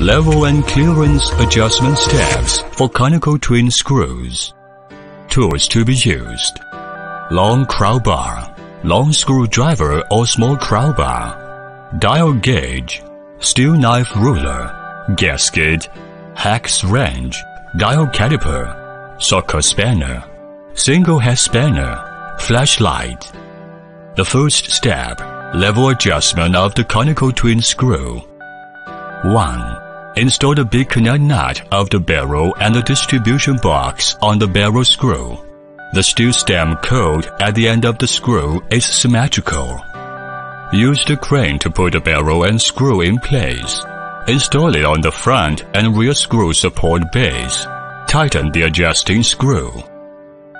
Level and clearance adjustment steps for conical twin screws. Tools to be used: long crowbar, long screwdriver or small crowbar, dial gauge, steel knife ruler, gasket, hex wrench, dial caliper, socket spanner, single head spanner, flashlight. The first step: level adjustment of the conical twin screw. 1. Install the big connect nut of the barrel and the distribution box on the barrel screw. The steel stem cold at the end of the screw is symmetrical. Use the crane to put the barrel and screw in place. Install it on the front and rear screw support base. Tighten the adjusting screw.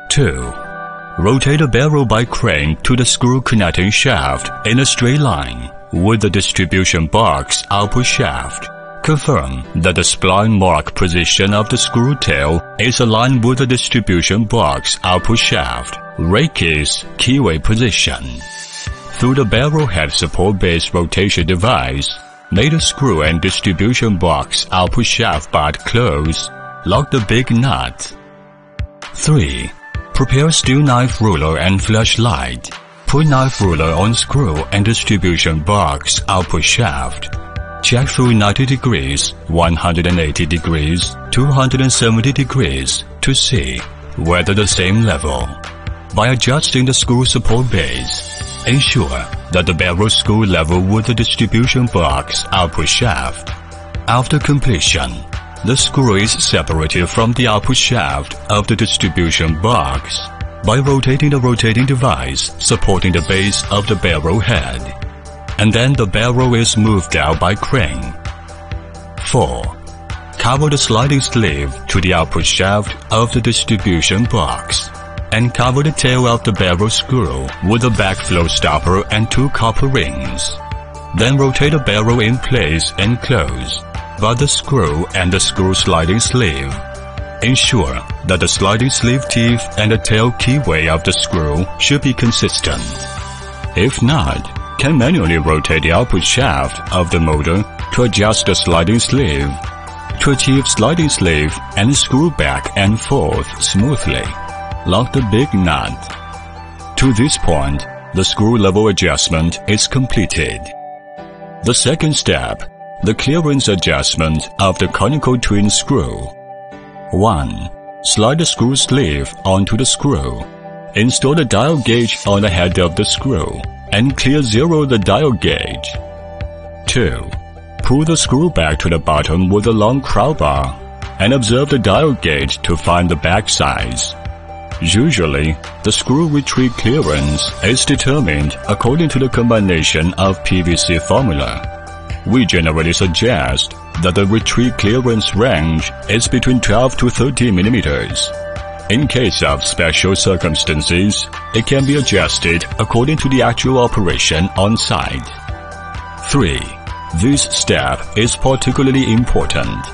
2. Rotate the barrel by crane to the screw connecting shaft in a straight line with the distribution box output shaft. Confirm that the spline mark position of the screw tail is aligned with the distribution box output shaft. Rake's keyway position. Through the barrel head support base rotation device, make the screw and distribution box output shaft butt close. Lock the big nut. 3. Prepare steel knife ruler and flashlight. Put knife ruler on screw and distribution box output shaft. Check through 90 degrees, 180 degrees, 270 degrees to see whether the same level. By adjusting the screw support base, ensure that the barrel screw level with the distribution box output shaft. After completion, the screw is separated from the output shaft of the distribution box by rotating the rotating device supporting the base of the barrel head. And then the barrel is moved out by crane. 4. Cover the sliding sleeve to the output shaft of the distribution box and cover the tail of the barrel screw with a backflow stopper and 2 copper rings. Then rotate the barrel in place and close by the screw and the screw sliding sleeve. Ensure that the sliding sleeve teeth and the tail keyway of the screw should be consistent. If not, can manually rotate the output shaft of the motor to adjust the sliding sleeve. To achieve sliding sleeve and screw back and forth smoothly, lock the big nut. To this point, the screw level adjustment is completed. The second step: the clearance adjustment of the conical twin screw. 1. Slide the screw sleeve onto the screw. Install the dial gauge on the head of the screw and clear zero the dial gauge. 2. Pull the screw back to the bottom with a long crowbar and observe the dial gauge to find the back size. Usually, the screw retreat clearance is determined according to the combination of PVC formula. We generally suggest that the retreat clearance range is between 12 to 13 millimeters. In case of special circumstances, it can be adjusted according to the actual operation on site. 3. This step is particularly important.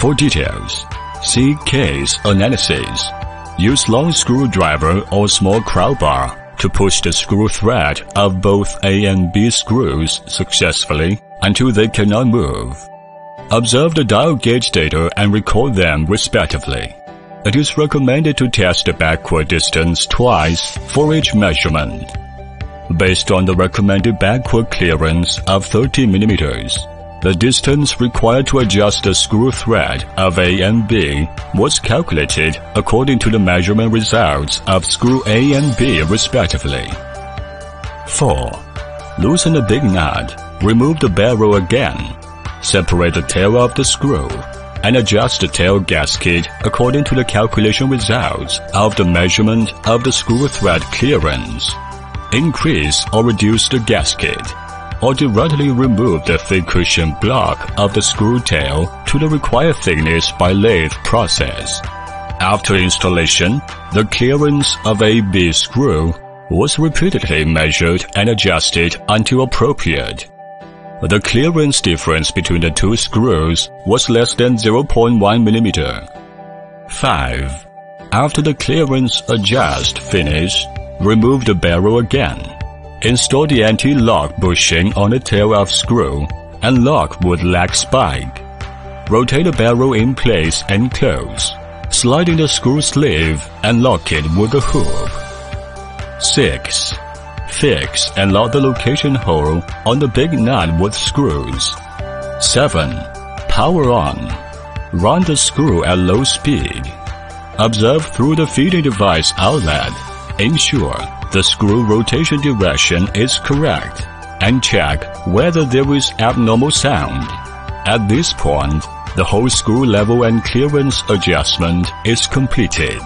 For details, see case analysis. Use long screwdriver or small crowbar to push the screw thread of both A and B screws successfully until they cannot move. Observe the dial gauge data and record them respectively. It is recommended to test the backward distance twice for each measurement. Based on the recommended backward clearance of 30 millimeters, the distance required to adjust the screw thread of A and B was calculated according to the measurement results of screw A and B respectively. 4. Loosen the big nut, remove the barrel again, separate the tail of the screw, and adjust the tail gasket according to the calculation results of the measurement of the screw thread clearance. Increase or reduce the gasket, or directly remove the thick cushion block of the screw tail to the required thickness by lathe process. After installation, the clearance of a B screw was repeatedly measured and adjusted until appropriate. The clearance difference between the two screws was less than 0.1 millimeter. 5. After the clearance adjust finished, remove the barrel again. Install the anti-lock bushing on the tail of screw and lock with lag spike. Rotate the barrel in place and close, sliding the screw sleeve and lock it with the hook. 6. Fix and lock the location hole on the big nut with screws. 7. Power on. Run the screw at low speed. Observe through the feeding device outlet. Ensure the screw rotation direction is correct and check whether there is abnormal sound. At this point, the whole screw level and clearance adjustment is completed.